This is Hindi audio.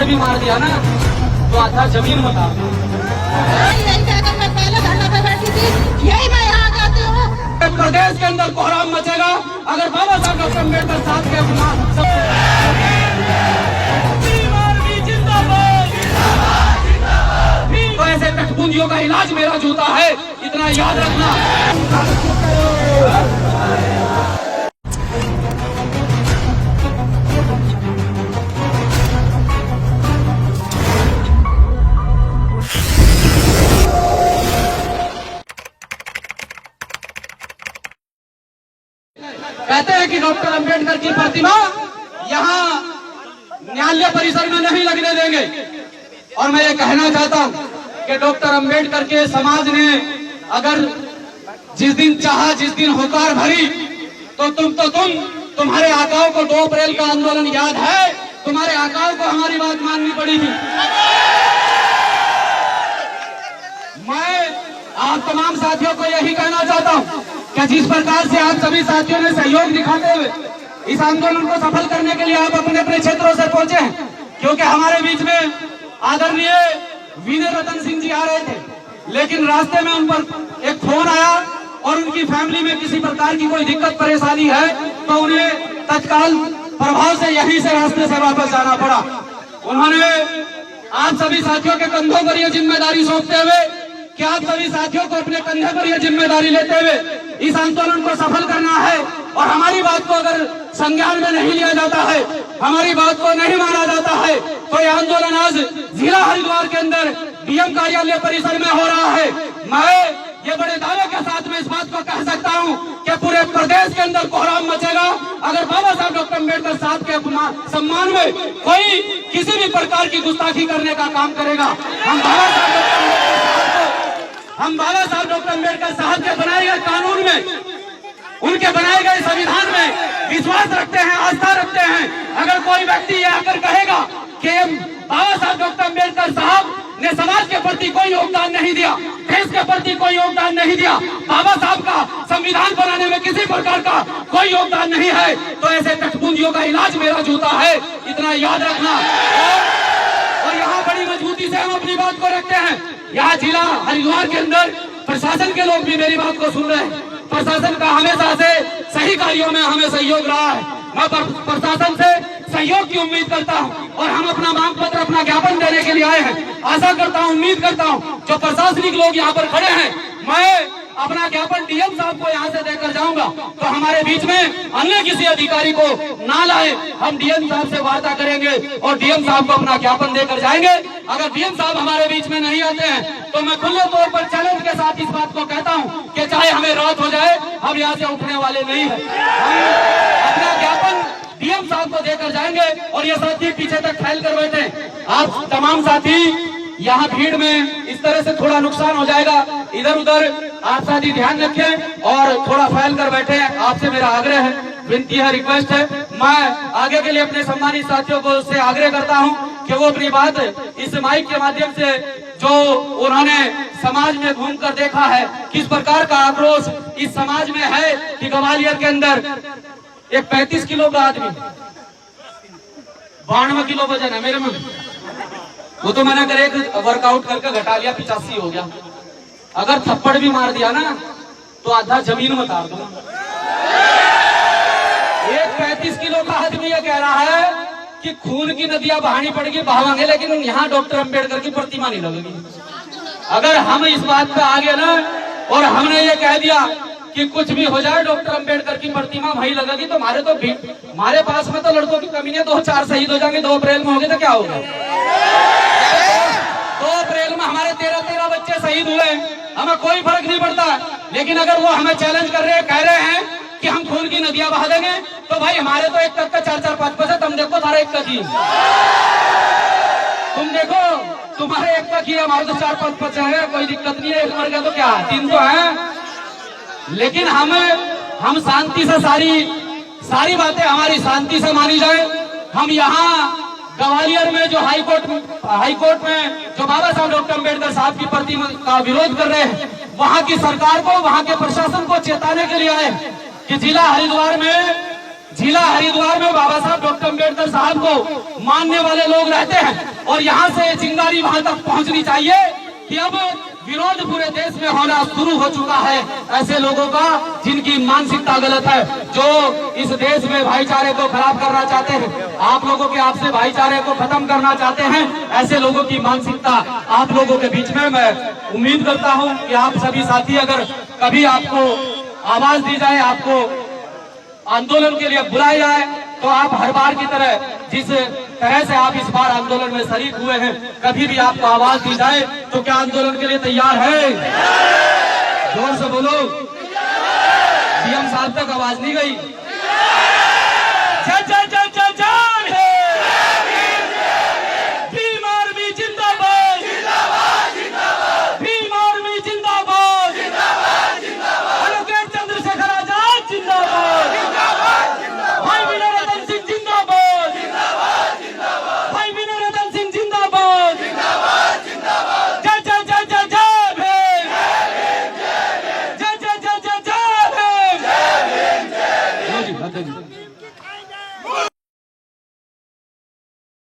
थप्पड़ भी मार दिया ना तो आधा जमीन बता दो। मैं पहले धरना पे बैठी थी, यही मैं यहाँ जाती हूँ। प्रदेश के अंदर कोहराम मचेगा अगर बाबा साहब डॉक्टर अम्बेडकर साहब के तो ऐसे कठपुंजियों का इलाज मेरा जूता है, इतना याद रखना। कहते हैं कि डॉक्टर अंबेडकर की प्रतिमा यहाँ न्यायालय परिसर में नहीं लगने देंगे, और मैं ये कहना चाहता हूँ कि डॉक्टर अंबेडकर के समाज ने अगर जिस दिन चाहा, जिस दिन होकार भरी, तो तुम्हारे आकाओं को 2 अप्रैल का आंदोलन याद है, तुम्हारे आकाओं को हमारी बात माननी पड़ी थी। मैं आप तमाम साथियों को यही कहना चाहता हूँ कि जिस प्रकार से आप सभी साथियों ने सहयोग दिखाते हुए इस आंदोलन को सफल करने के लिए आप अपने अपने क्षेत्रों से पहुंचे हैं, क्योंकि हमारे बीच में आदरणीय विनय रतन सिंह जी आ रहे थे, लेकिन रास्ते में उन पर एक फोन आया और उनकी फैमिली में किसी प्रकार की कोई दिक्कत परेशानी है, तो उन्हें तत्काल प्रभाव से यहीं से रास्ते से वापस जाना पड़ा। उन्होंने आप सभी साथियों के कंधों पर यह जिम्मेदारी सौंपते हुए कि आप सभी साथियों को अपने कंधे पर यह जिम्मेदारी लेते हुए इस आंदोलन को सफल करना है, और हमारी बात को अगर संज्ञान में नहीं लिया जाता है, हमारी बात को नहीं माना जाता है, तो यह आंदोलन आज जिला हरिद्वार के अंदर डीएम कार्यालय परिसर में हो रहा है। मैं ये बड़े दावे के साथ में इस बात को कह सकता हूँ कि पूरे प्रदेश के अंदर कोहराम मचेगा अगर बाबा साहब डॉक्टर अम्बेडकर साहब के सम्मान में कोई किसी भी प्रकार की गुस्ताखी करने का काम करेगा। हम बाबा साहब डॉक्टर अम्बेडकर साहब के बनाए गए कानून में, उनके बनाए गए संविधान में विश्वास रखते हैं, आस्था रखते हैं। अगर कोई व्यक्ति ये आकर कहेगा कि बाबा साहब डॉक्टर अम्बेडकर साहब ने समाज के प्रति कोई योगदान नहीं दिया, देश के प्रति कोई योगदान नहीं दिया, बाबा साहब का संविधान बनाने में किसी प्रकार का कोई योगदान नहीं है, तो ऐसे कठपुंजियों का इलाज मेरा जूता है, इतना याद रखना। और यहाँ बड़ी मजबूती से हम अपनी बात को रखते हैं। यहाँ जिला हरिद्वार के अंदर प्रशासन के लोग भी मेरी बात को सुन रहे हैं। प्रशासन का हमेशा से सही कार्यों में हमें सहयोग रहा है। मैं प्रशासन से सहयोग की उम्मीद करता हूं, और हम अपना मांग पत्र, अपना ज्ञापन देने के लिए आए हैं। आशा करता हूं, उम्मीद करता हूं जो प्रशासनिक लोग यहाँ पर खड़े हैं, मैं अपना ज्ञापन डीएम साहब को यहाँ से देकर जाऊंगा, तो हमारे बीच में अन्य किसी अधिकारी को ना लाए, हम डीएम साहब से वार्ता करेंगे और डीएम साहब को अपना ज्ञापन देकर जाएंगे। अगर डीएम साहब हमारे बीच में नहीं आते हैं तो मैं खुले तौर पर चैलेंज के साथ इस बात को कहता हूँ कि चाहे हमें रात हो जाए, हम यहाँ से उठने वाले नहीं है। हम अपना ज्ञापन डीएम साहब को देकर जाएंगे, और ये साथी पीछे तक फैल कर बैठे। आप तमाम साथी यहाँ भीड़ में इस तरह से थोड़ा नुकसान हो जाएगा, इधर उधर आप साथी ध्यान रखें और थोड़ा फैल कर बैठे। आपसे मेरा आग्रह है, विनती है, रिक्वेस्ट है। मैं आगे के लिए अपने सम्मानित साथियों को उससे आग्रह करता हूँ कि वो अपनी बात इस माइक के माध्यम से, जो उन्होंने समाज में घूमकर देखा है, किस प्रकार का आक्रोश इस समाज में है कि ग्वालियर के अंदर एक 35 किलो का आदमी 92 किलो वजन है मेरे में, वो तो मैंने अगर एक वर्कआउट करके घटा लिया 85 हो गया। अगर थप्पड़ भी मार दिया ना तो आधा जमीन में उतार दूंगा। एक 35 किलो का आदमी ये कह रहा है कि खून की नदियां बहानी पड़ेगी, बहावांगे, लेकिन यहाँ डॉक्टर अंबेडकर की प्रतिमा नहीं लगेगी। अगर हम इस बात पे आ गए ना और हमने ये कह दिया कि कुछ भी हो जाए डॉक्टर अंबेडकर की प्रतिमा वहीं लगेगी, तो हमारे पास में तो लड़कों की कमी नहीं, 2-4 शहीद हो जाएंगे। 2 अप्रैल में होंगे तो क्या होगा? 2 अप्रैल में हमारे 13 बच्चे शहीद हुए, हमें कोई फर्क नहीं पड़ता। लेकिन अगर वो हमें चैलेंज कर रहे हैं, कह रहे हैं कि हम खून की नदियां बहा देंगे, तो भाई हमारे तो 1 तक का 4-4, 5-5 है। तुम देखो तारा 1 तक ही, तुम देखो तुम्हारे 1 तक ही, हमारे तो 4-5 है, कोई दिक्कत नहीं है। 1 मर गया तो क्या, 3 तो है। लेकिन हम शांति से सारी बातें हमारी शांति से मानी जाए। हम यहाँ ग्वालियर में जो हाईकोर्ट में जो बाबा साहब डॉक्टर अम्बेडकर साहब की प्रतिमा का विरोध कर रहे हैं, वहाँ की सरकार को, वहाँ के प्रशासन को चेताने के लिए आए कि जिला हरिद्वार में जिला हरिद्वार में बाबा साहब डॉक्टर अम्बेडकर साहब को मानने वाले लोग रहते हैं और यहाँ से चिंगारी वहां तक पहुंचनी चाहिए कि अब विरोध पूरे देश में होना शुरू हो चुका है ऐसे लोगों का जिनकी मानसिकता गलत है, जो इस देश में भाईचारे को खराब करना चाहते हैं, आप लोगों के आपसे भाईचारे को खत्म करना चाहते हैं। ऐसे लोगों की मानसिकता आप लोगों के बीच में मैं उम्मीद करता हूं कि आप सभी साथी अगर कभी आपको आवाज दी जाए, आपको आंदोलन के लिए बुलाया जाए, तो आप हर बार की तरह जिस तरह से आप इस बार आंदोलन में शरीक हुए हैं, कभी भी आपको आवाज दी जाए तो क्या आंदोलन के लिए तैयार है? जोर से बोलो। सीएम साहब तक आवाज नहीं गई। जय जय जय जय जय भीम आर्मी जिंदाबाद, भीम आर्मी जिंदाबाद, एडवोकेट चंद्रशेखर आजाद जिंदाबाद, भाई विनय रतन सिंह जिंदाबाद, भाई विनय रतन सिंह जिंदाबाद, जय जय जय जय जय भीम, जय जय जय जय जय भीम।